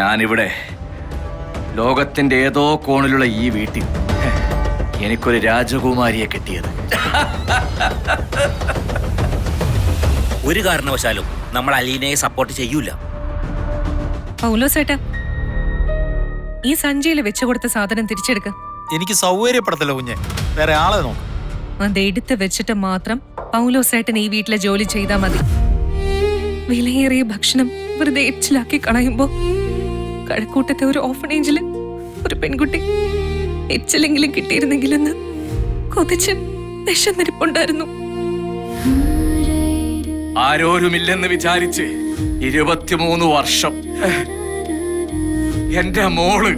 ഞാനിവിടെ ലോകത്തിന്റെ ഏതോ കോണിലുള്ള ഈ വീട്ടിൽ എനിക്കൊരു രാജകുമാരിയെ കിട്ടിയത്. ഒരു കാരണവശാലും നമ്മൾ അലീനയെ സപ്പോർട്ട് ചെയ്യൂല. പൗലോസേട്ടാ, ഈ സഞ്ചിയിൽ വെച്ചു കൊടുത്ത സാധനം തിരിച്ചെടുക്ക. എനിക്ക് സൗകര്യപ്പെടത്തില്ല കുഞ്ഞെ, വേറെ ആളെ നോക്ക്. അത് എടുത്ത് വെച്ചിട്ട് മാത്രം പൗലോസേട്ടൻ ഈ വീട്ടിലെ ജോലി ചെയ്താൽ മതി. വിലയേറിയ ഭക്ഷണം വെറുതെ എച്ചിലാക്കി കളയുമ്പോ കഴക്കൂട്ടത്തെ ഒരു ഓഫനേജില് ഒരു പെൺകുട്ടി എച്ചിലെങ്കിലും കിട്ടിയിരുന്നെങ്കിലെന്ന് കൊതിച്ച് വിശന്നിരിപ്പുണ്ടായിരുന്നു. ആരോരുമില്ലെന്ന് വിചാരിച്ച് 23 വർഷം എന്റെ മോള്